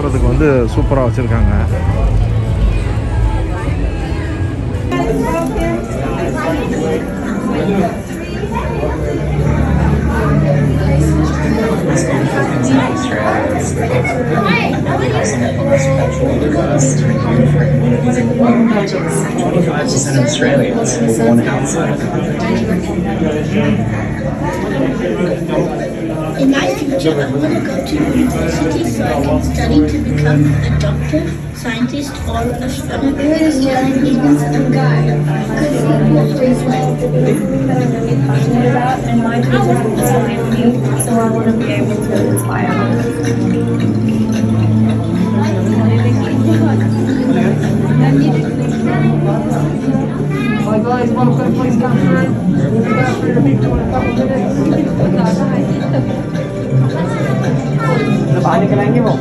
பார்க்குறதுக்கு வந்து சூப்பராக வச்சுருக்காங்க. In my future, I want to go to university so I can study to become a doctor, scientist, or astronomer. Where is James and Guy? Because he walked his way. Passionate about, and my future is science, so I want to be able to inspire others. Hi guys, welcome, please come through. We'll be going through your picture in a couple of minutes. Paano ka lang mo?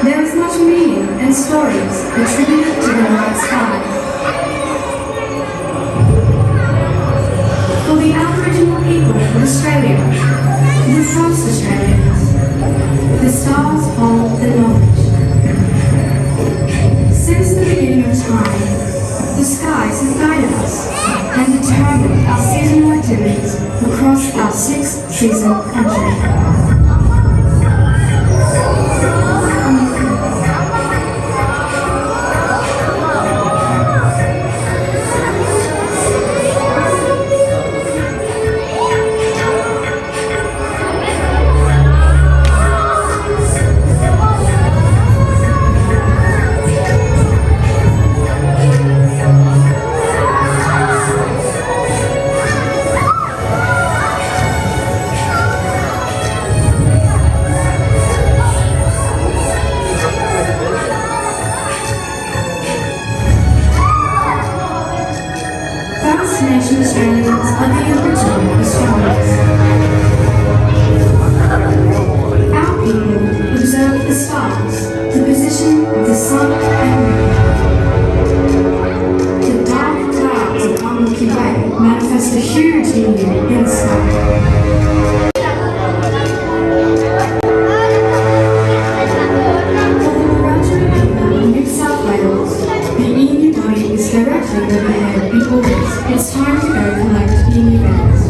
There is much meaning and stories attributed to the night sky. For the Aboriginal people of Australia, the Frost Australians, the stars hold the knowledge. Since the beginning of time, the skies have guided us and determined our seasonal activities across our 6-season country. Nation Australians are the original astronomers. Our people observe the stars, the position of the sun and moon. The dark clouds of the Milky Way manifest a huge meaning in the sky. It's time to go collect emu eggs.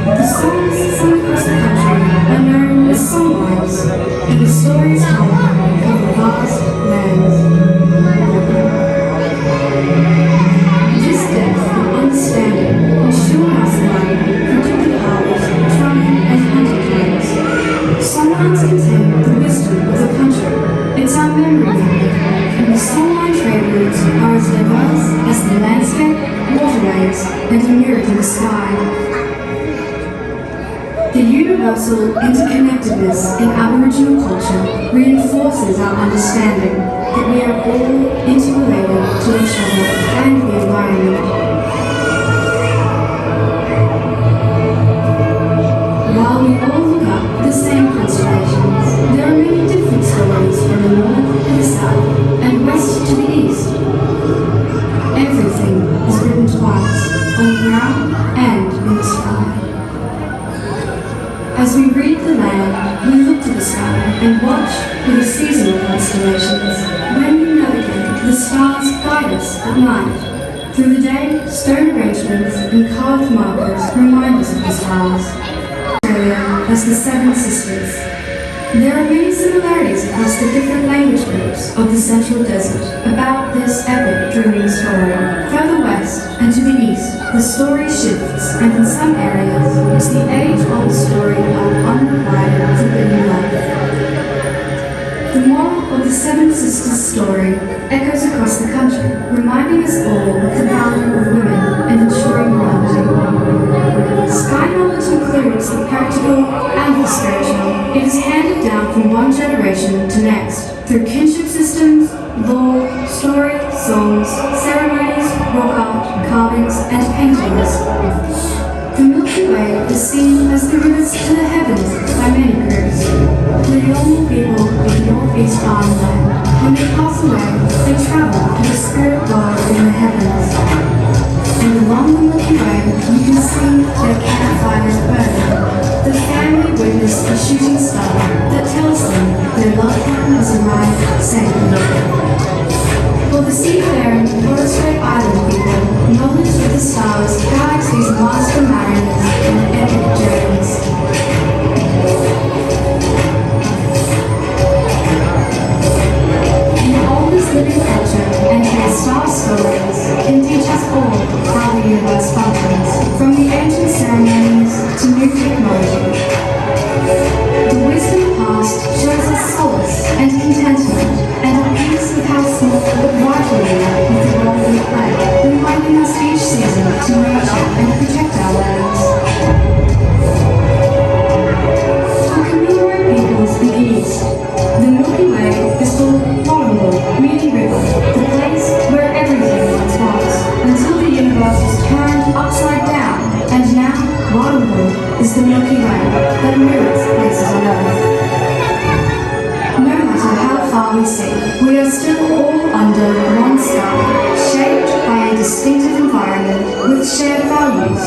The songs sung across the country are known as songlines, and the stories told cover vast lands. This depth of understanding ensured us life predicted harvest, farming, and hunting claims. Songlines contain the wisdom of the country. It's our memory bank, and the songline trade routes are as diverse as the landscape, waterways, and a mirror to the sky. The universal interconnectedness in Aboriginal culture reinforces our understanding that we are all interrelated to each other and the environment. While we all look up the same constellations, there are many different stories from the north to the south and west to the east. Everything is written twice, on the ground and in the sky. As we read the land, we look to the sky and watch for the seasonal constellations. When we navigate, the stars guide us at night. Through the day, stone arrangements and carved markers remind us of the stars. Australia as the Seven Sisters. There are many similarities across the different language groups of the Central Desert about this epic dreaming story. Further west and to the east, the story shifts, and in some areas, it's the age-old story of unrequited forbidden love. The moral of the Seven Sisters story echoes across the country, reminding us all of the value of women and ensuring morality. Sky knowledge includes the practical and the spiritual. It is handed down from one generation to next through kinship systems, lore, story, songs, ceremonies, rock art, carvings, and paintings. The Milky Way is seen as the rivers to the heavens by many groups. The normal people of Northeast Ireland, when they pass away, they travel to the spirit world in the heavens. And along the Milky Way, you can see their campfires burning. The family witness a shooting star that tells them their loved one has arrived safely. For the seafaring Torres Strait Island people, knowledge of the stars guides these master mariners on epic journeys. The oldest living culture and their star stories can teach us all how the universe functions, from the ancient ceremonies to new technology. The wisdom past shows us solace and contentment and a piece of how small but vital we are with the role we play, reminding us each season to nurture and protect our lands. For Kamilaroi peoples in the east, the Milky Way is called Warrnambool, meaning river, the place where everything once was, until the universe was turned upside down, and now Warrnambool is the Milky Way that mirrors places on Earth. No matter how far we see, we are still all under one sky, shaped by a distinctive environment with shared values.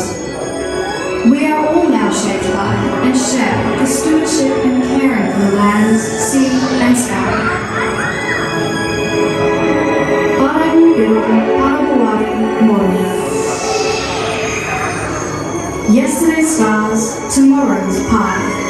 We are all now shaped by and share the stewardship and caring for the lands, sea, and sky. Yesterday's stars, tomorrow's pie.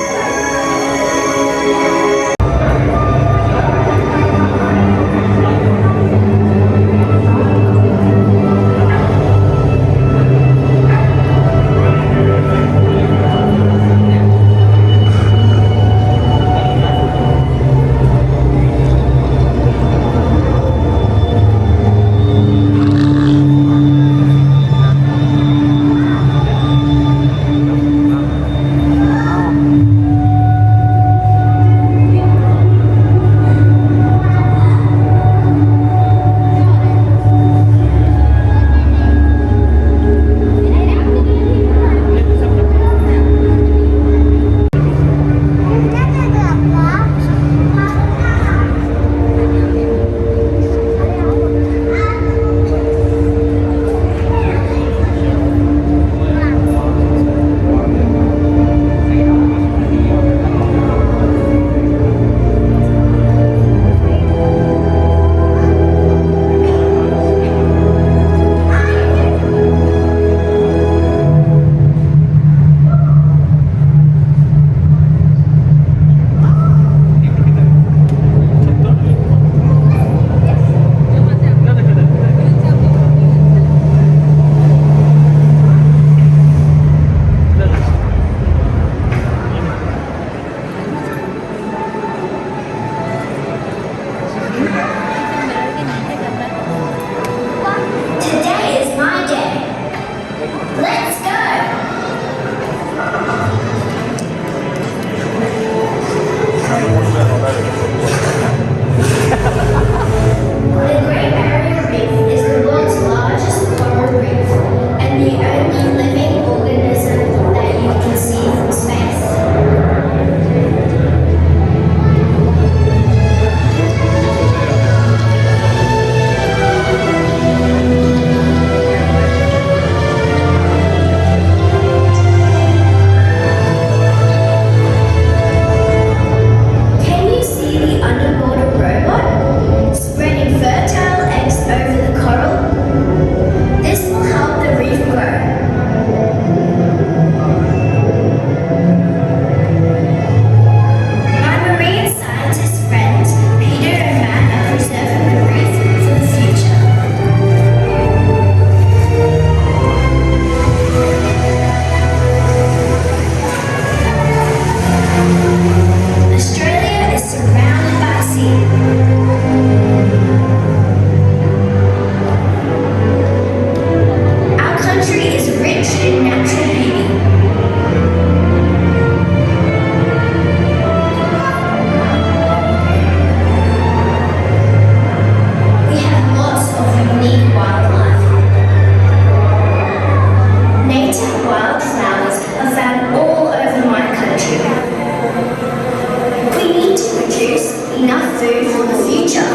enough food for the future.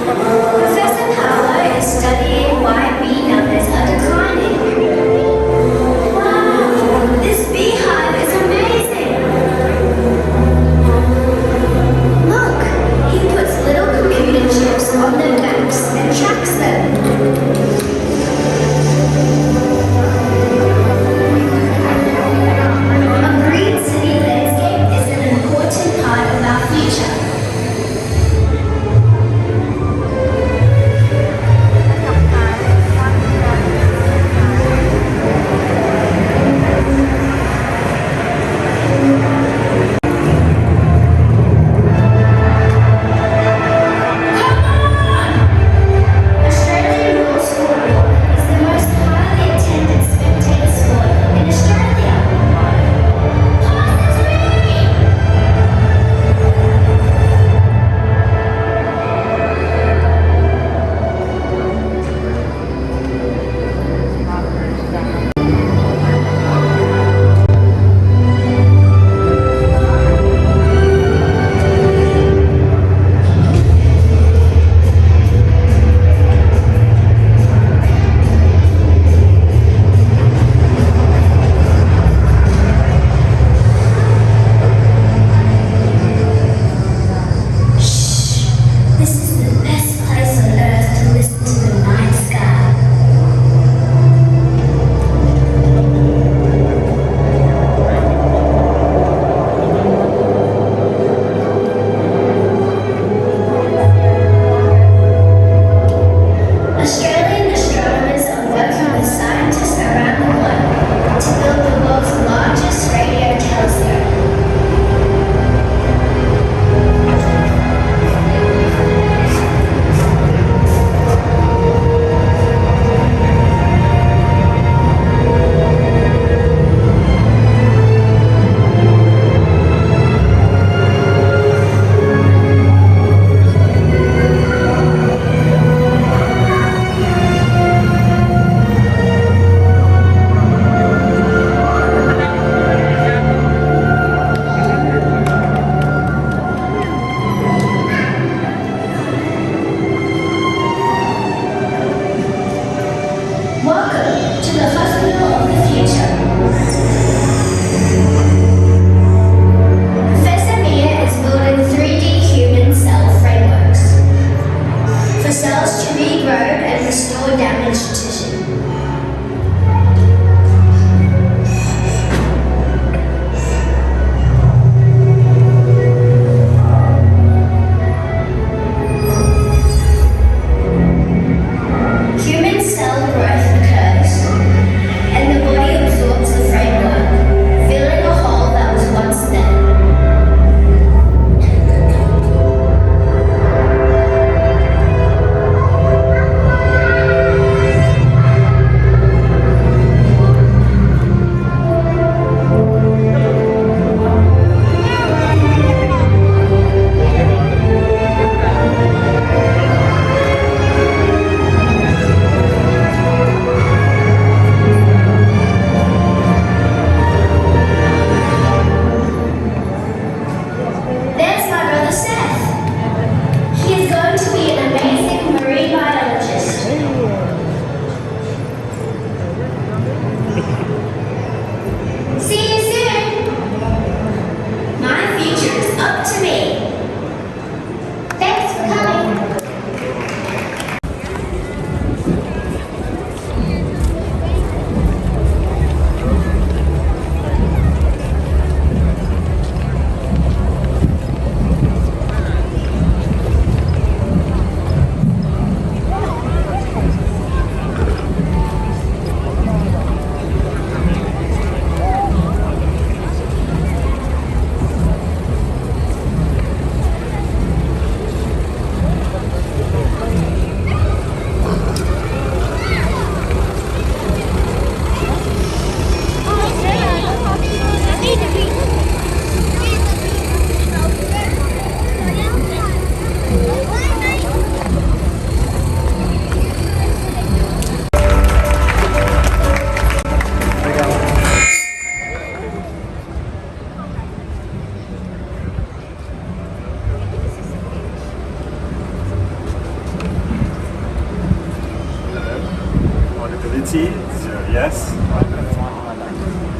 Professor Paolo is studying why bee numbers are declining. Wow, this beehive is amazing! Look, he puts little computer chips on their backs and tracks them. A green city landscape is an important part of our future. Australian rules football is the most highly attended spectator sport in Australia. Pass it to me! Shh! This is the best place on earth to listen to the night sky. Australian astronomers are working with scientists around the globe to build the world's largest radio telescope. Welcome to the hospital of the future. Professor Mia is building 3D human cell frameworks for cells to regrow and restore damaged tissue. Human cell growth occurs, and the body absorbs the framework, filling a hole that was once there. proceed? So, yes.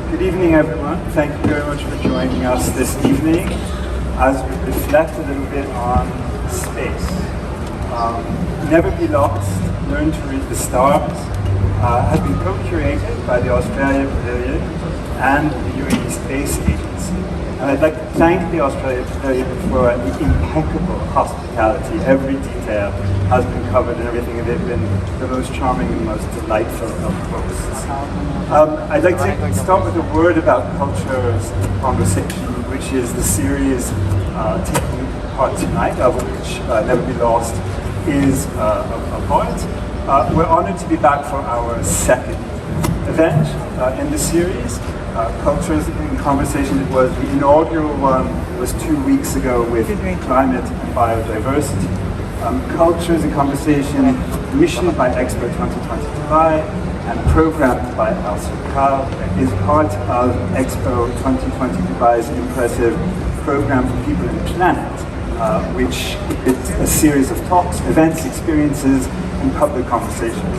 Good evening, everyone. Thank you very much for joining us this evening as we reflect a little bit on space. Never Be Lost, Learn to Read the Stars has been co-curated by the Australia Pavilion and the UAE Space Agency. And I'd like to thank the Australia Pavilion for the impeccable hospitality. Every detail has been covered and everything, and they've been the most charming and most delightful of hosts. I'd like to start with a word about Cultures in Conversation, which is the series taking part tonight, of which Never Be Lost is a part. We're honored to be back for our second event in the series. Cultures in Conversation, it was the inaugural one, it was 2 weeks ago with climate and biodiversity. Cultures in Conversation, commissioned by Expo 2020 Dubai and programmed by Al Sukal, is part of Expo 2020 Dubai's impressive program for people and planet, which is a series of talks, events, experiences, and public conversations.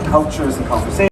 Cultures and Conversation